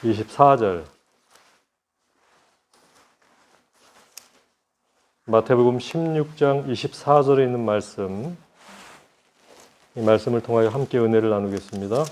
24절 마태복음 16장 24절에 있는 말씀, 이 말씀을 통하여 함께 은혜를 나누겠습니다.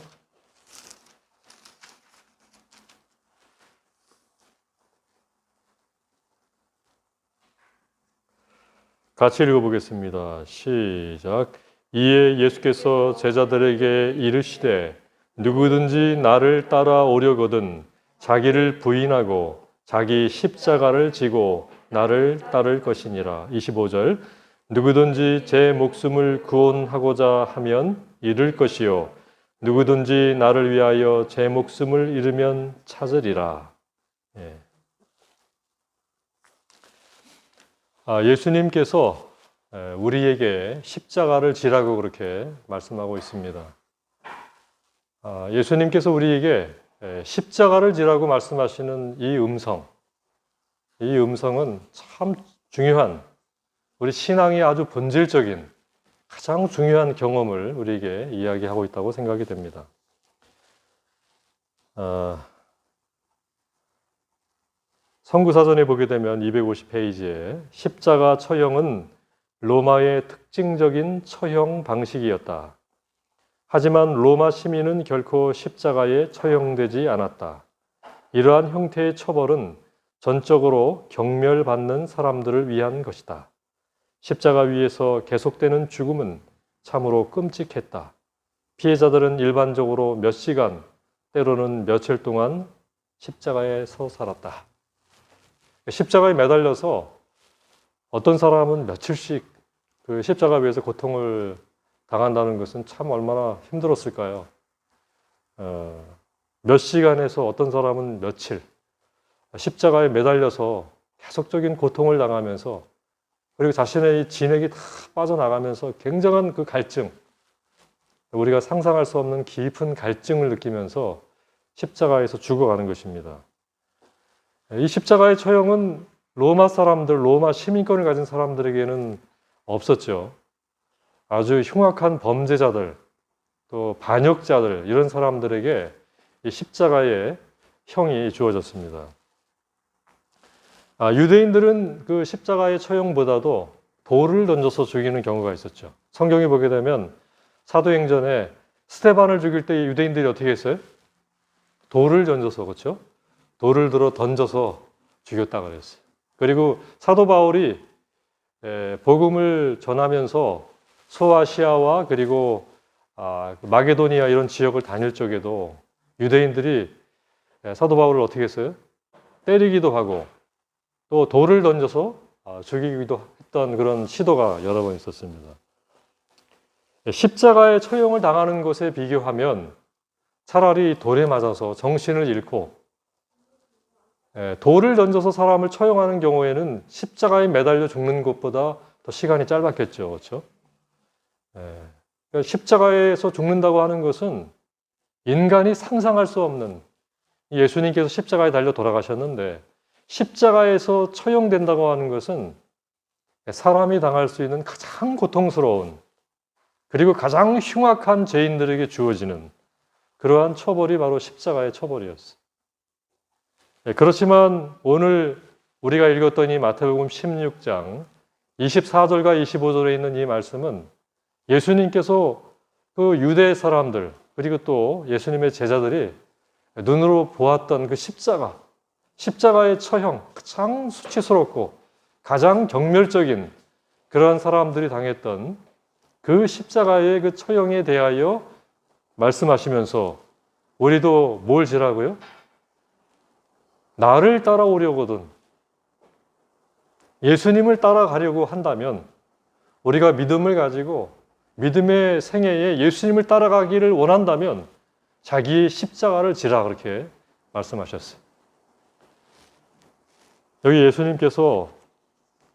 같이 읽어보겠습니다. 시작. 이에 예수께서 제자들에게 이르시되 누구든지 나를 따라오려거든 자기를 부인하고 자기 십자가를 지고 나를 따를 것이니라. 25절 누구든지 제 목숨을 구원하고자 하면 잃을 것이요 누구든지 나를 위하여 제 목숨을 잃으면 찾으리라. 예수님께서 우리에게 십자가를 지라고 그렇게 말씀하고 있습니다. 예수님께서 우리에게 십자가를 지라고 말씀하시는 이 음성은 참 중요한, 우리 신앙의 아주 본질적인 가장 중요한 경험을 우리에게 이야기하고 있다고 생각이 됩니다. 선구사전에 보게 되면 250페이지에 십자가 처형은 로마의 특징적인 처형 방식이었다. 하지만 로마 시민은 결코 십자가에 처형되지 않았다. 이러한 형태의 처벌은 전적으로 경멸받는 사람들을 위한 것이다. 십자가 위에서 계속되는 죽음은 참으로 끔찍했다. 피해자들은 일반적으로 몇 시간, 때로는 며칠 동안 십자가에서 살았다. 십자가에 매달려서 어떤 사람은 며칠씩 그 십자가 위에서 고통을 당한다는 것은 참 얼마나 힘들었을까요? 몇 시간에서 어떤 사람은 며칠 십자가에 매달려서 계속적인 고통을 당하면서 그리고 자신의 진액이 다 빠져나가면서 굉장한 그 갈증, 우리가 상상할 수 없는 깊은 갈증을 느끼면서 십자가에서 죽어가는 것입니다. 이 십자가의 처형은 로마 사람들, 로마 시민권을 가진 사람들에게는 없었죠. 아주 흉악한 범죄자들, 또 반역자들, 이런 사람들에게 이 십자가의 형이 주어졌습니다. 유대인들은 그 십자가의 처형보다도 돌을 던져서 죽이는 경우가 있었죠. 성경에 보게 되면 사도행전에 스데반을 죽일 때 유대인들이 어떻게 했어요? 돌을 던져서, 그렇죠? 돌을 들어 던져서 죽였다 그랬어요. 그리고 사도 바울이 복음을 전하면서 소아시아와 그리고 마게도니아 이런 지역을 다닐 적에도 유대인들이 사도 바울을 어떻게 했어요? 때리기도 하고 또 돌을 던져서 죽이기도 했던 그런 시도가 여러 번 있었습니다. 십자가의 처형을 당하는 것에 비교하면 차라리 돌에 맞아서 정신을 잃고 돌을 던져서 사람을 처형하는 경우에는 십자가에 매달려 죽는 것보다 더 시간이 짧았겠죠. 그렇죠? 십자가에서 죽는다고 하는 것은 인간이 상상할 수 없는, 예수님께서 십자가에 달려 돌아가셨는데 십자가에서 처형된다고 하는 것은 사람이 당할 수 있는 가장 고통스러운 그리고 가장 흉악한 죄인들에게 주어지는 그러한 처벌이 바로 십자가의 처벌이었어요. 그렇지만 오늘 우리가 읽었던 이 마태복음 16장 24절과 25절에 있는 이 말씀은 예수님께서 그 유대 사람들 그리고 또 예수님의 제자들이 눈으로 보았던 그 십자가의 처형, 가장 수치스럽고 가장 경멸적인 그러한 사람들이 당했던 그 십자가의 그 처형에 대하여 말씀하시면서 우리도 뭘 지라고요? 나를 따라오려거든, 예수님을 따라가려고 한다면 우리가 믿음을 가지고 믿음의 생애에 예수님을 따라가기를 원한다면 자기의 십자가를 지라 그렇게 말씀하셨어요. 여기 예수님께서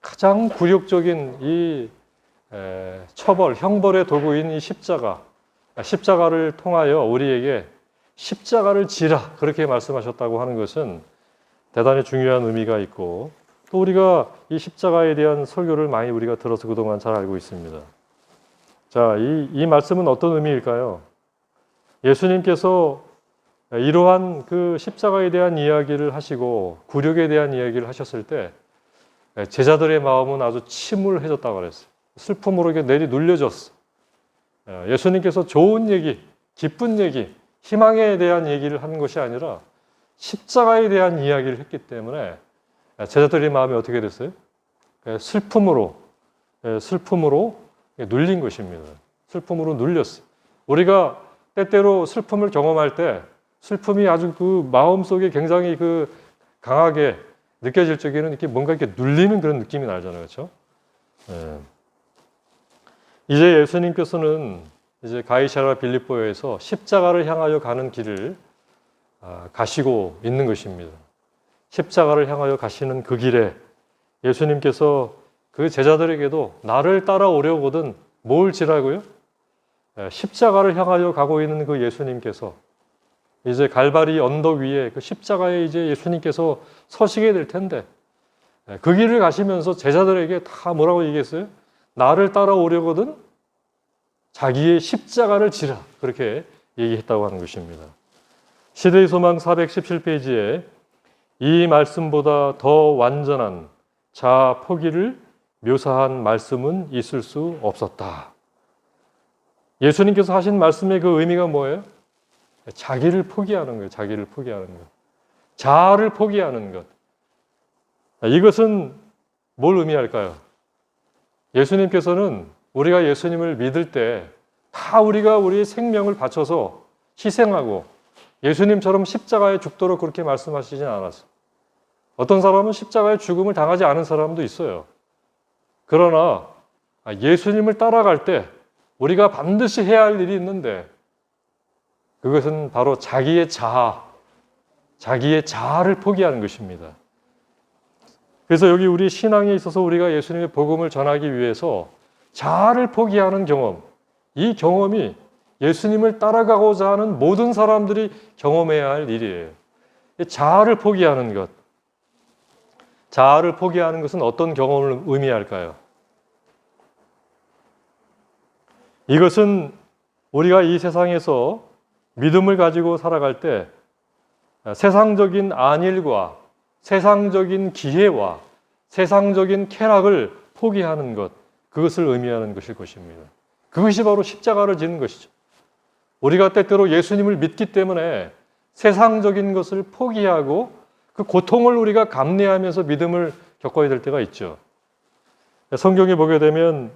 가장 굴욕적인 이 처벌, 형벌의 도구인 이 십자가를 통하여 우리에게 십자가를 지라 그렇게 말씀하셨다고 하는 것은 대단히 중요한 의미가 있고 또 우리가 이 십자가에 대한 설교를 많이 우리가 들어서 그동안 잘 알고 있습니다. 자, 이 말씀은 어떤 의미일까요? 예수님께서 이러한 그 십자가에 대한 이야기를 하시고 굴욕에 대한 이야기를 하셨을 때 제자들의 마음은 아주 침울해졌다고 그랬어요. 슬픔으로 이렇게 내리 눌려졌어. 예수님께서 좋은 얘기, 기쁜 얘기, 희망에 대한 얘기를 하는 것이 아니라 십자가에 대한 이야기를 했기 때문에 제자들의 마음이 어떻게 됐어요? 슬픔으로 눌린 것입니다. 슬픔으로 눌렸어요. 우리가 때때로 슬픔을 경험할 때 슬픔이 아주 그 마음속에 굉장히 그 강하게 느껴질 적에는 이렇게 뭔가 이렇게 눌리는 그런 느낌이 나잖아요. 그렇죠? 이제 예수님께서는 이제 가이사랴 빌립보에서 십자가를 향하여 가는 길을 가시고 있는 것입니다. 십자가를 향하여 가시는 그 길에 예수님께서 그 제자들에게도 나를 따라오려거든 뭘 지라고요? 십자가를 향하여 가고 있는 그 예수님께서 이제 갈바리 언덕 위에 그 십자가에 이제 예수님께서 서시게 될 텐데 그 길을 가시면서 제자들에게 다 뭐라고 얘기했어요? 나를 따라오려거든 자기의 십자가를 지라 그렇게 얘기했다고 하는 것입니다. 시대의 소망 417페이지에 이 말씀보다 더 완전한 자아 포기를 묘사한 말씀은 있을 수 없었다. 예수님께서 하신 말씀의 그 의미가 뭐예요? 자기를 포기하는 거예요. 자기를 포기하는 것. 자아를 포기하는 것. 이것은 뭘 의미할까요? 예수님께서는 우리가 예수님을 믿을 때 다 우리가 우리의 생명을 바쳐서 희생하고 예수님처럼 십자가에 죽도록 그렇게 말씀하시진 않았어요. 어떤 사람은 십자가에 죽음을 당하지 않은 사람도 있어요. 그러나 예수님을 따라갈 때 우리가 반드시 해야 할 일이 있는데 그것은 바로 자기의 자아를 포기하는 것입니다. 그래서 여기 우리 신앙에 있어서 우리가 예수님의 복음을 전하기 위해서 자아를 포기하는 경험, 이 경험이 예수님을 따라가고자 하는 모든 사람들이 경험해야 할 일이에요. 자아를 포기하는 것. 자아를 포기하는 것은 어떤 경험을 의미할까요? 이것은 우리가 이 세상에서 믿음을 가지고 살아갈 때 세상적인 안일과 세상적인 기회와 세상적인 쾌락을 포기하는 것, 그것을 의미하는 것일 것입니다. 그것이 바로 십자가를 지는 것이죠. 우리가 때때로 예수님을 믿기 때문에 세상적인 것을 포기하고 그 고통을 우리가 감내하면서 믿음을 겪어야 될 때가 있죠. 성경에 보게 되면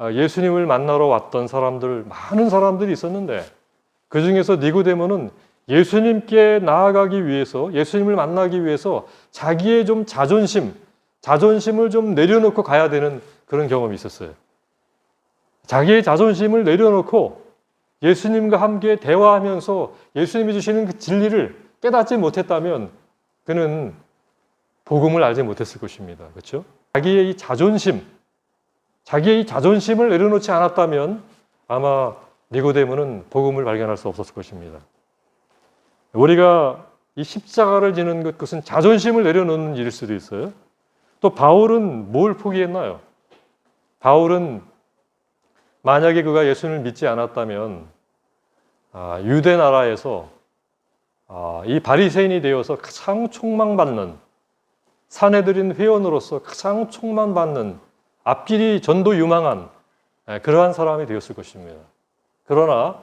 예수님을 만나러 왔던 사람들, 많은 사람들이 있었는데 그 중에서 니고데모는 예수님께 나아가기 위해서, 예수님을 만나기 위해서 자기의 좀 자존심을 좀 내려놓고 가야 되는 그런 경험이 있었어요. 자기의 자존심을 내려놓고 예수님과 함께 대화하면서 예수님이 주시는 그 진리를 깨닫지 못했다면 그는 복음을 알지 못했을 것입니다. 그렇죠? 자기의 이 자존심을 내려놓지 않았다면 아마 니고데모는 복음을 발견할 수 없었을 것입니다. 우리가 이 십자가를 지는 것, 그것은 자존심을 내려놓는 일일 수도 있어요. 또 바울은 뭘 포기했나요? 바울은 만약에 그가 예수님을 믿지 않았다면 유대 나라에서 이 바리새인이 되어서 가장 촉망받는, 사내들인 회원으로서 가장 촉망받는 앞길이 전도 유망한 그러한 사람이 되었을 것입니다. 그러나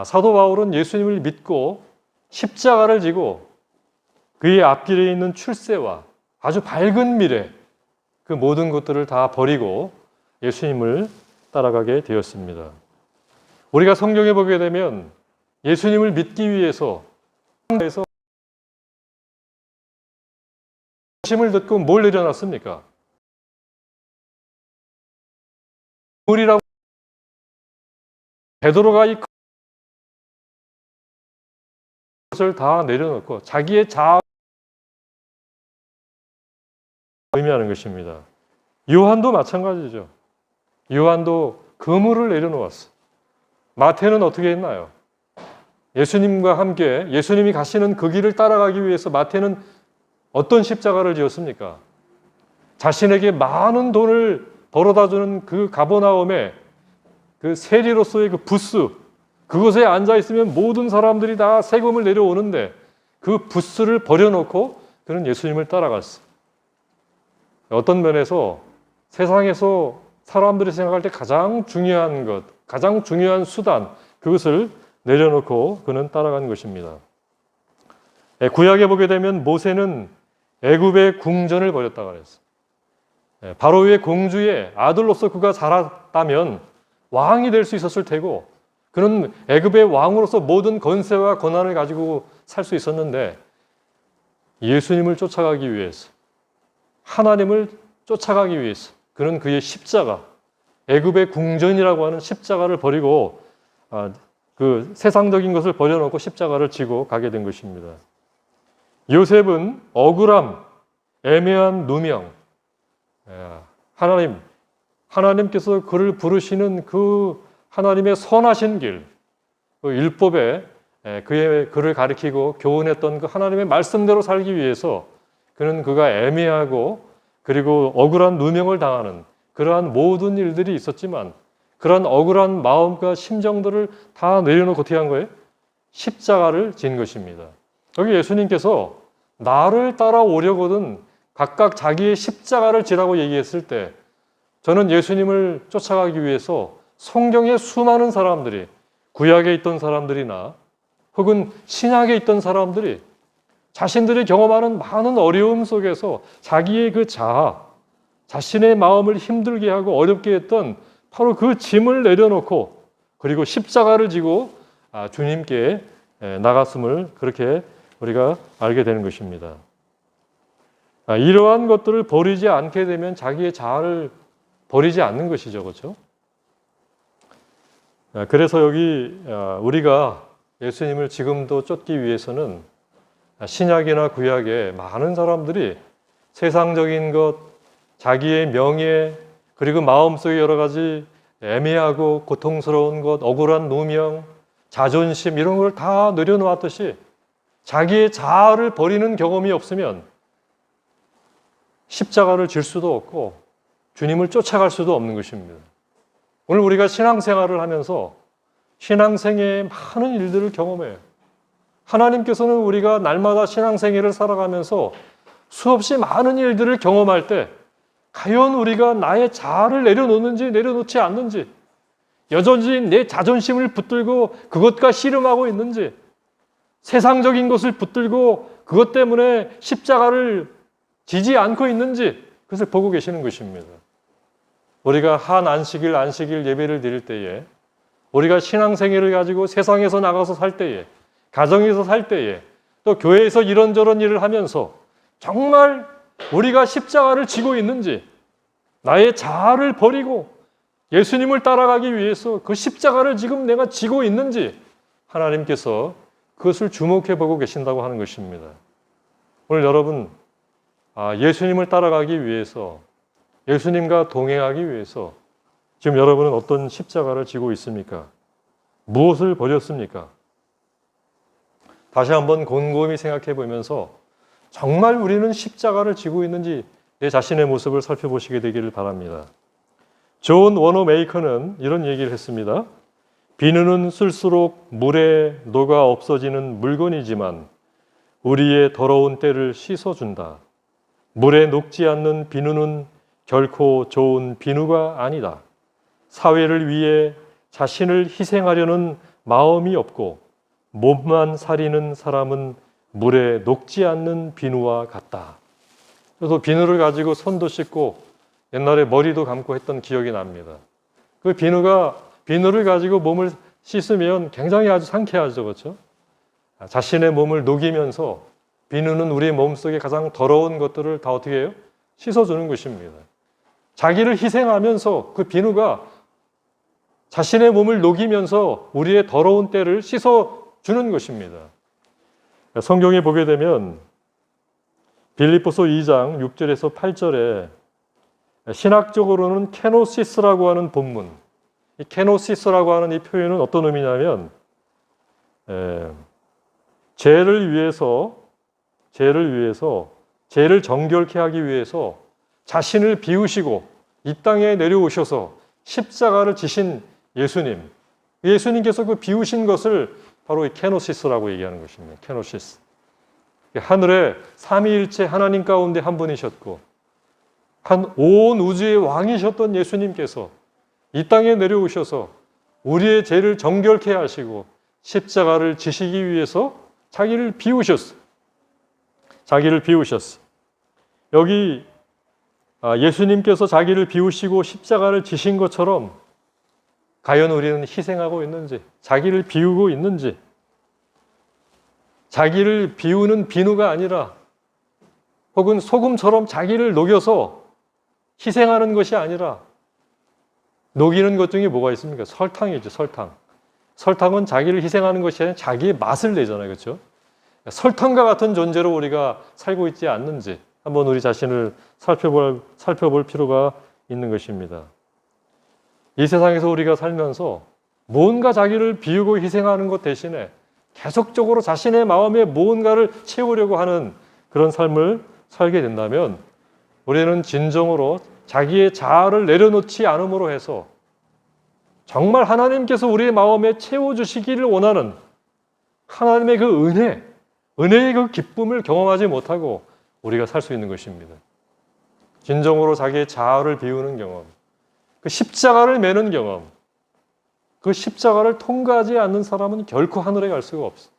사도 바울은 예수님을 믿고 십자가를 지고 그의 앞길에 있는 출세와 아주 밝은 미래, 그 모든 것들을 다 버리고 예수님을 따라가게 되었습니다. 우리가 성경에 보게 되면 예수님을 믿기 위해서 심을 듣고 뭘 내려놨습니까? 물이라고 베드로가 이 것을 다 내려놓고 자기의 자아 의미하는 것입니다. 요한도 마찬가지죠. 요한도 그물을 내려놓았어. 마태는 어떻게 했나요? 예수님과 함께 예수님이 가시는 그 길을 따라가기 위해서 마태는 어떤 십자가를 지었습니까? 자신에게 많은 돈을 벌어다 주는 그 가버나움의 그 세리로서의 그 부스, 그곳에 앉아 있으면 모든 사람들이 다 세금을 내려오는데 그 부스를 버려놓고 그는 예수님을 따라갔어. 어떤 면에서 세상에서 사람들이 생각할 때 가장 중요한 것, 가장 중요한 수단, 그것을 내려놓고 그는 따라간 것입니다. 구약에 보게 되면 모세는 애굽의 궁전을 버렸다고 그랬어요. 바로의 공주의 아들로서 그가 자랐다면 왕이 될 수 있었을 테고, 그는 애굽의 왕으로서 모든 권세와 권한을 가지고 살 수 있었는데, 예수님을 쫓아가기 위해서, 하나님을 쫓아가기 위해서 그는 그의 십자가, 애굽의 궁전이라고 하는 십자가를 버리고 그 세상적인 것을 버려놓고 십자가를 지고 가게 된 것입니다. 요셉은 억울함, 애매한 누명, 하나님께서 그를 부르시는 그 하나님의 선하신 길, 그 율법에 그를 가리키고 교훈했던 그 하나님의 말씀대로 살기 위해서 그가 애매하고 그리고 억울한 누명을 당하는 그러한 모든 일들이 있었지만, 그러한 억울한 마음과 심정들을 다 내려놓고 어떻게 한 거예요? 십자가를 진 것입니다. 여기 예수님께서 나를 따라오려거든 각각 자기의 십자가를 지라고 얘기했을 때, 저는 예수님을 쫓아가기 위해서 성경의 수많은 사람들이, 구약에 있던 사람들이나 혹은 신약에 있던 사람들이 자신들이 경험하는 많은 어려움 속에서 자기의 그 자아, 자신의 마음을 힘들게 하고 어렵게 했던 바로 그 짐을 내려놓고 그리고 십자가를 지고 주님께 나갔음을 그렇게 우리가 알게 되는 것입니다. 이러한 것들을 버리지 않게 되면 자기의 자아를 버리지 않는 것이죠. 그렇죠? 그래서 여기 우리가 예수님을 지금도 쫓기 위해서는 신약이나 구약에 많은 사람들이 세상적인 것, 자기의 명예, 그리고 마음속에 여러 가지 애매하고 고통스러운 것, 억울한 누명, 자존심 이런 걸 다 내려놓았듯이 자기의 자아를 버리는 경험이 없으면 십자가를 질 수도 없고 주님을 쫓아갈 수도 없는 것입니다. 오늘 우리가 신앙생활을 하면서 신앙생애의 많은 일들을 경험해요. 하나님께서는 우리가 날마다 신앙생애를 살아가면서 수없이 많은 일들을 경험할 때 과연 우리가 나의 자아를 내려놓는지 내려놓지 않는지, 여전히 내 자존심을 붙들고 그것과 씨름하고 있는지, 세상적인 것을 붙들고 그것 때문에 십자가를 지지 않고 있는지, 그것을 보고 계시는 것입니다. 우리가 한 안식일 예배를 드릴 때에, 우리가 신앙생애를 가지고 세상에서 나가서 살 때에, 가정에서 살 때에, 또 교회에서 이런저런 일을 하면서 정말 우리가 십자가를 지고 있는지, 나의 자아를 버리고 예수님을 따라가기 위해서 그 십자가를 지금 내가 지고 있는지 하나님께서 그것을 주목해 보고 계신다고 하는 것입니다. 오늘 여러분, 예수님을 따라가기 위해서, 예수님과 동행하기 위해서 지금 여러분은 어떤 십자가를 지고 있습니까? 무엇을 버렸습니까? 다시 한번 곰곰이 생각해 보면서 정말 우리는 십자가를 지고 있는지 내 자신의 모습을 살펴보시게 되기를 바랍니다. 존 워너 메이커는 이런 얘기를 했습니다. 비누는 쓸수록 물에 녹아 없어지는 물건이지만 우리의 더러운 때를 씻어준다. 물에 녹지 않는 비누는 결코 좋은 비누가 아니다. 사회를 위해 자신을 희생하려는 마음이 없고 몸만 사리는 사람은 물에 녹지 않는 비누와 같다. 그래서 비누를 가지고 손도 씻고 옛날에 머리도 감고 했던 기억이 납니다. 그 비누를 가지고 몸을 씻으면 굉장히 아주 상쾌하죠. 그렇죠? 자신의 몸을 녹이면서 비누는 우리 몸속에 가장 더러운 것들을 다 어떻게 해요? 씻어주는 것입니다. 자기를 희생하면서 그 비누가 자신의 몸을 녹이면서 우리의 더러운 때를 씻어주는 것입니다. 성경에 보게 되면 빌립보서 2장 6절에서 8절에 신학적으로는 케노시스라고 하는 본문, 이 케노시스라고 하는 이 표현은 어떤 의미냐면 죄를 정결케 하기 위해서 자신을 비우시고 이 땅에 내려오셔서 십자가를 지신 예수님, 예수님께서 그 비우신 것을 바로 이 케노시스라고 얘기하는 것입니다. 케노시스. 하늘에 삼위일체 하나님 가운데 한 분이셨고 온 우주의 왕이셨던 예수님께서 이 땅에 내려오셔서 우리의 죄를 정결케 하시고 십자가를 지시기 위해서 자기를 비우셨어요. 자기를 비우셨어요. 여기 예수님께서 자기를 비우시고 십자가를 지신 것처럼 과연 우리는 희생하고 있는지, 자기를 비우고 있는지, 자기를 비우는 비누가 아니라 혹은 소금처럼 자기를 녹여서 희생하는 것이 아니라 녹이는 것 중에 뭐가 있습니까? 설탕이죠, 설탕. 설탕은 자기를 희생하는 것이 아니라 자기의 맛을 내잖아요. 그렇죠? 설탕과 같은 존재로 우리가 살고 있지 않는지 한번 우리 자신을 살펴볼 필요가 있는 것입니다. 이 세상에서 우리가 살면서 뭔가 자기를 비우고 희생하는 것 대신에 계속적으로 자신의 마음에 무언가를 채우려고 하는 그런 삶을 살게 된다면 우리는 진정으로 자기의 자아를 내려놓지 않음으로 해서 정말 하나님께서 우리의 마음에 채워주시기를 원하는 하나님의 그 은혜의 그 기쁨을 경험하지 못하고 우리가 살 수 있는 것입니다. 진정으로 자기의 자아를 비우는 경험, 그 십자가를 매는 경험, 그 십자가를 통과하지 않는 사람은 결코 하늘에 갈 수가 없어.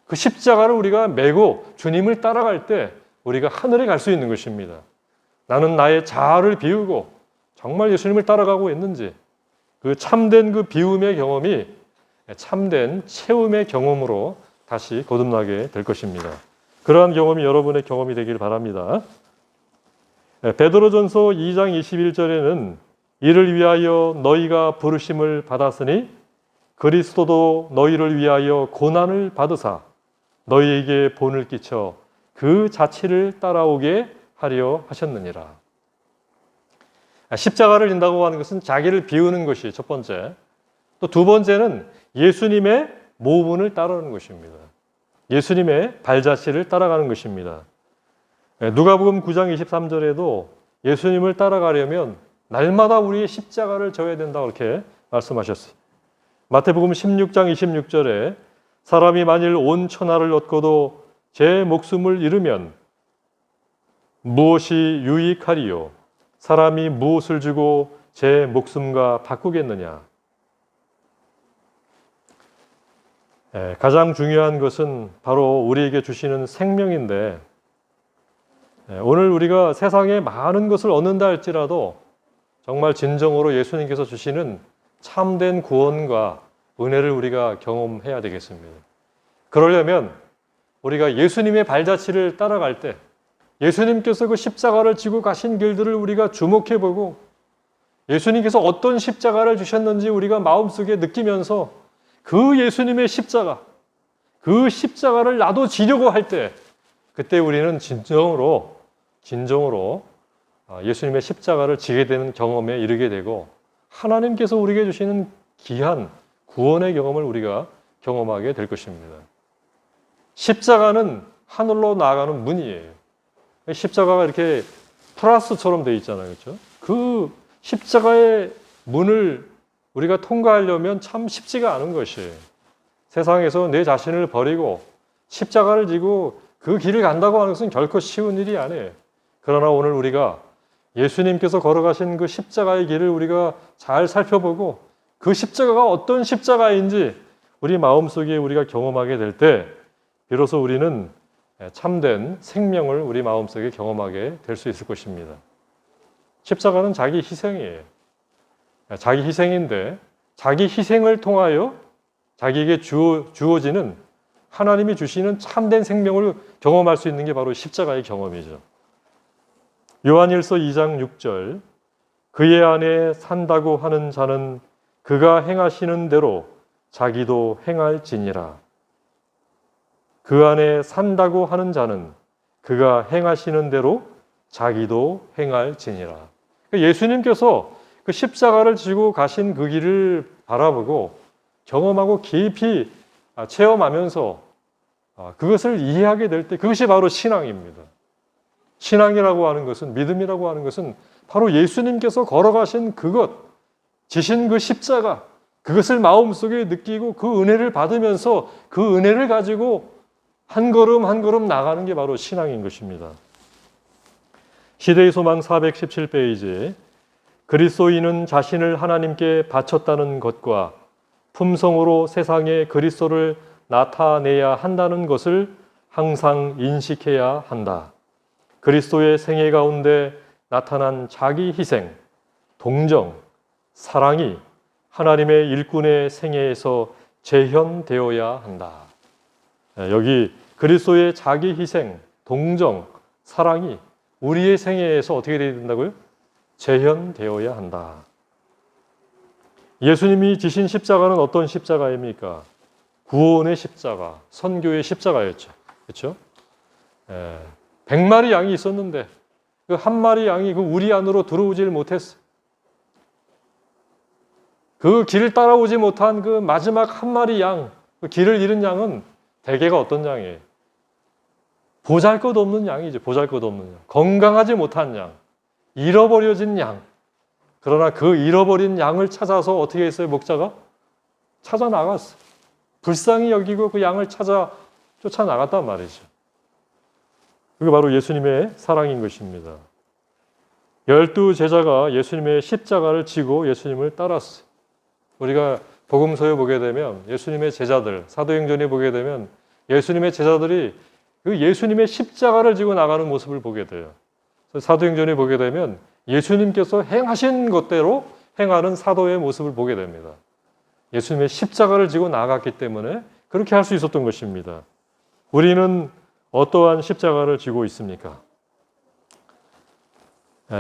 그 십자가를 우리가 메고 주님을 따라갈 때 우리가 하늘에 갈 수 있는 것입니다. 나는 나의 자아를 비우고 정말 예수님을 따라가고 있는지 그 참된 그 비움의 경험이 참된 채움의 경험으로 다시 거듭나게 될 것입니다. 그러한 경험이 여러분의 경험이 되길 바랍니다. 베드로전서 2장 21절에는 이를 위하여 너희가 부르심을 받았으니 그리스도도 너희를 위하여 고난을 받으사 너희에게 본을 끼쳐 그 자취를 따라오게 하려 하셨느니라. 십자가를 진다고 하는 것은 자기를 비우는 것이 첫 번째. 또 두 번째는 예수님의 모분을 따르는 것입니다. 예수님의 발자취를 따라가는 것입니다. 누가복음 9장 23절에도 예수님을 따라가려면 날마다 우리의 십자가를 져야 된다 그렇게 말씀하셨어요. 마태복음 16장 26절에 사람이 만일 온 천하를 얻고도 제 목숨을 잃으면 무엇이 유익하리요? 사람이 무엇을 주고 제 목숨과 바꾸겠느냐? 가장 중요한 것은 바로 우리에게 주시는 생명인데 오늘 우리가 세상에 많은 것을 얻는다 할지라도 정말 진정으로 예수님께서 주시는 참된 구원과 은혜를 우리가 경험해야 되겠습니다. 그러려면 우리가 예수님의 발자취를 따라갈 때 예수님께서 그 십자가를 지고 가신 길들을 우리가 주목해보고 예수님께서 어떤 십자가를 주셨는지 우리가 마음속에 느끼면서 그 예수님의 십자가, 그 십자가를 나도 지려고 할 때 그때 우리는 진정으로 예수님의 십자가를 지게 되는 경험에 이르게 되고 하나님께서 우리에게 주시는 귀한 구원의 경험을 우리가 경험하게 될 것입니다. 십자가는 하늘로 나아가는 문이에요. 십자가가 이렇게 플러스처럼 되어 있잖아요. 그렇죠? 그 십자가의 문을 우리가 통과하려면 참 쉽지가 않은 것이에요. 세상에서 내 자신을 버리고 십자가를 지고 그 길을 간다고 하는 것은 결코 쉬운 일이 아니에요. 그러나 오늘 우리가 예수님께서 걸어가신 그 십자가의 길을 우리가 잘 살펴보고 그 십자가가 어떤 십자가인지 우리 마음속에 우리가 경험하게 될 때 비로소 우리는 참된 생명을 우리 마음속에 경험하게 될 수 있을 것입니다. 십자가는 자기 희생이에요. 자기 희생인데 자기 희생을 통하여 자기에게 주어지는 하나님이 주시는 참된 생명을 경험할 수 있는 게 바로 십자가의 경험이죠. 요한일서 2장 6절 그의 안에 산다고 하는 자는 그가 행하시는 대로 자기도 행할지니라. 그 안에 산다고 하는 자는 그가 행하시는 대로 자기도 행할지니라. 예수님께서 그 십자가를 지고 가신 그 길을 바라보고 경험하고 깊이 체험하면서 그것을 이해하게 될 때 그것이 바로 신앙입니다. 신앙이라고 하는 것은, 믿음이라고 하는 것은 바로 예수님께서 걸어가신 그것, 지신 그 십자가, 그것을 마음속에 느끼고 그 은혜를 받으면서 그 은혜를 가지고 한 걸음 한 걸음 나가는 게 바로 신앙인 것입니다. 시대의 소망 417페이지 그리스도인은 자신을 하나님께 바쳤다는 것과 품성으로 세상에 그리스도를 나타내야 한다는 것을 항상 인식해야 한다. 그리스도의 생애 가운데 나타난 자기 희생, 동정, 사랑이 하나님의 일꾼의 생애에서 재현되어야 한다. 여기 그리스도의 자기 희생, 동정, 사랑이 우리의 생애에서 어떻게 되어야 된다고요? 재현되어야 한다. 예수님이 지신 십자가는 어떤 십자가입니까? 구원의 십자가, 선교의 십자가였죠. 그렇죠? 100마리 양이 있었는데 그 한 마리 양이 그 우리 안으로 들어오질 못했어. 그 길을 따라오지 못한 그 마지막 한 마리 양, 그 길을 잃은 양은 대개가 어떤 양이에요? 보잘것없는 양이죠. 보잘것없는 양. 건강하지 못한 양. 잃어버려진 양. 그러나 그 잃어버린 양을 찾아서 어떻게 했어요? 목자가? 찾아 나갔어. 불쌍히 여기고 그 양을 쫓아 나갔단 말이죠. 그게 바로 예수님의 사랑인 것입니다. 12 제자가 예수님의 십자가를 지고 예수님을 따랐어요. 우리가 복음서에 보게 되면 예수님의 제자들, 사도행전에 보게 되면 예수님의 제자들이 그 예수님의 십자가를 지고 나가는 모습을 보게 돼요. 사도행전에 보게 되면 예수님께서 행하신 것대로 행하는 사도의 모습을 보게 됩니다. 예수님의 십자가를 지고 나갔기 때문에 그렇게 할 수 있었던 것입니다. 우리는 어떠한 십자가를 지고 있습니까?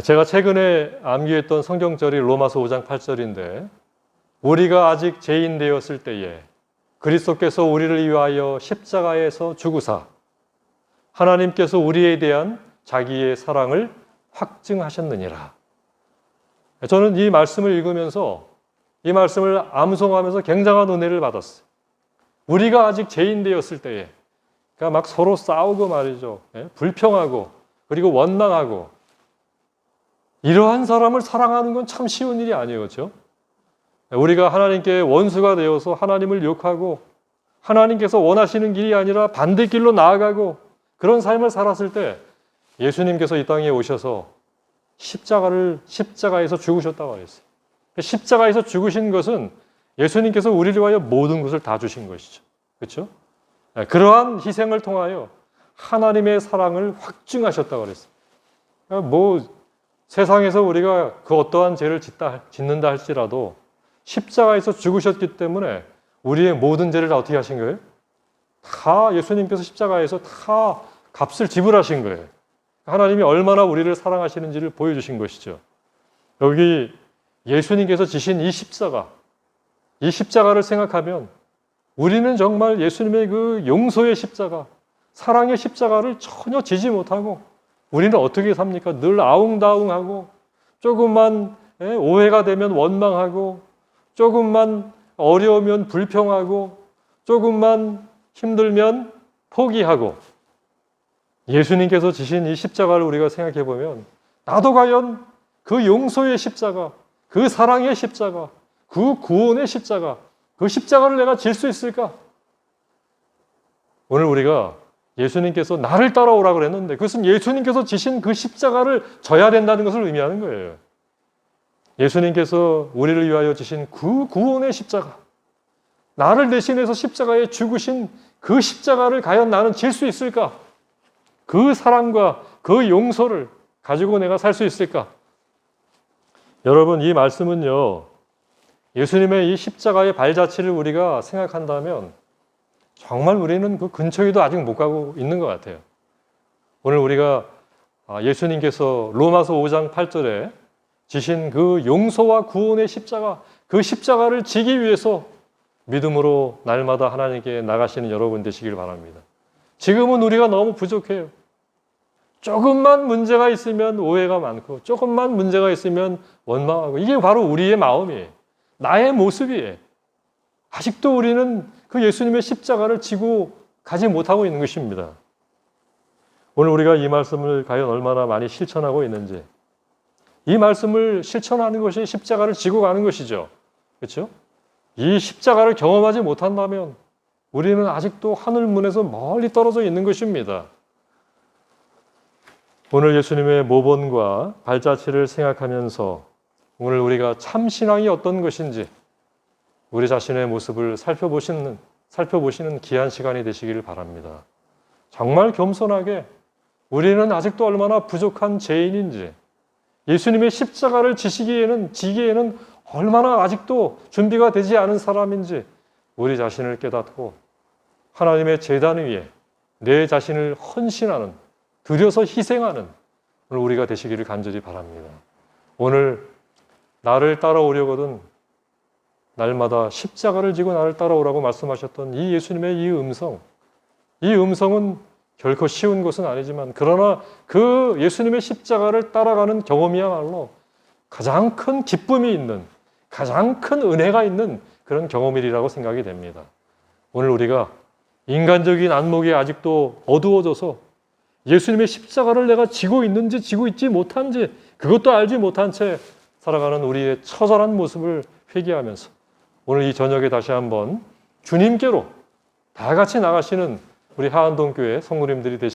제가 최근에 암기했던 성경절이 로마서 5장 8절인데 우리가 아직 죄인 되었을 때에 그리스도께서 우리를 위하여 십자가에서 죽으사 하나님께서 우리에 대한 자기의 사랑을 확증하셨느니라. 저는 이 말씀을 읽으면서 이 말씀을 암송하면서 굉장한 은혜를 받았어요. 우리가 아직 죄인 되었을 때에 그러니까 막 서로 싸우고 말이죠. 불평하고 그리고 원망하고 이러한 사람을 사랑하는 건 참 쉬운 일이 아니에요. 그렇죠? 우리가 하나님께 원수가 되어서 하나님을 욕하고 하나님께서 원하시는 길이 아니라 반대길로 나아가고 그런 삶을 살았을 때 예수님께서 이 땅에 오셔서 십자가에서 죽으셨다고 했어요. 십자가에서 죽으신 것은 예수님께서 우리를 위하여 모든 것을 다 주신 것이죠. 그렇죠? 그러한 희생을 통하여 하나님의 사랑을 확증하셨다고 그랬어요. 세상에서 우리가 그 어떠한 죄를 짓는다 할지라도 십자가에서 죽으셨기 때문에 우리의 모든 죄를 다 어떻게 하신 거예요? 다 예수님께서 십자가에서 다 값을 지불하신 거예요. 하나님이 얼마나 우리를 사랑하시는지를 보여주신 것이죠. 여기 예수님께서 지신 이 십자가를 생각하면 우리는 정말 예수님의 그 용서의 십자가, 사랑의 십자가를 전혀 지지 못하고 우리는 어떻게 삽니까? 늘 아웅다웅하고 조금만 오해가 되면 원망하고 조금만 어려우면 불평하고 조금만 힘들면 포기하고 예수님께서 지신 이 십자가를 우리가 생각해 보면 나도 과연 그 용서의 십자가, 그 사랑의 십자가, 그 구원의 십자가, 그 십자가를 내가 질 수 있을까? 오늘 우리가 예수님께서 나를 따라오라고 그랬는데 그것은 예수님께서 지신 그 십자가를 져야 된다는 것을 의미하는 거예요. 예수님께서 우리를 위하여 지신 그 구원의 십자가, 나를 대신해서 십자가에 죽으신 그 십자가를 과연 나는 질 수 있을까? 그 사랑과 그 용서를 가지고 내가 살 수 있을까? 여러분, 이 말씀은요, 예수님의 이 십자가의 발자취를 우리가 생각한다면 정말 우리는 그 근처에도 아직 못 가고 있는 것 같아요. 오늘 우리가 예수님께서 로마서 5장 8절에 지신 그 용서와 구원의 십자가, 그 십자가를 지기 위해서 믿음으로 날마다 하나님께 나가시는 여러분 되시길 바랍니다. 지금은 우리가 너무 부족해요. 조금만 문제가 있으면 오해가 많고 조금만 문제가 있으면 원망하고 이게 바로 우리의 마음이에요. 나의 모습이에요. 아직도 우리는 그 예수님의 십자가를 지고 가지 못하고 있는 것입니다. 오늘 우리가 이 말씀을 과연 얼마나 많이 실천하고 있는지, 이 말씀을 실천하는 것이 십자가를 지고 가는 것이죠. 그렇죠? 이 십자가를 경험하지 못한다면 우리는 아직도 하늘문에서 멀리 떨어져 있는 것입니다. 오늘 예수님의 모본과 발자취를 생각하면서 오늘 우리가 참 신앙이 어떤 것인지 우리 자신의 모습을 살펴보시는 귀한 시간이 되시길 바랍니다. 정말 겸손하게 우리는 아직도 얼마나 부족한 죄인인지, 예수님의 십자가를 지기에는 얼마나 아직도 준비가 되지 않은 사람인지 우리 자신을 깨닫고 하나님의 제단 위에 내 자신을 헌신하는, 들여서 희생하는 오늘 우리가 되시기를 간절히 바랍니다. 오늘 나를 따라오려거든 날마다 십자가를 지고 나를 따라오라고 말씀하셨던 이 예수님의 이 음성은 결코 쉬운 것은 아니지만, 그러나 그 예수님의 십자가를 따라가는 경험이야말로 가장 큰 기쁨이 있는, 가장 큰 은혜가 있는 그런 경험이라고 생각이 됩니다. 오늘 우리가 인간적인 안목이 아직도 어두워져서 예수님의 십자가를 내가 지고 있는지 지고 있지 못한지 그것도 알지 못한 채 살아가는 우리의 처절한 모습을 회개하면서 오늘 이 저녁에 다시 한번 주님께로 다 같이 나가시는 우리 하안동교회 성도님들이 되시길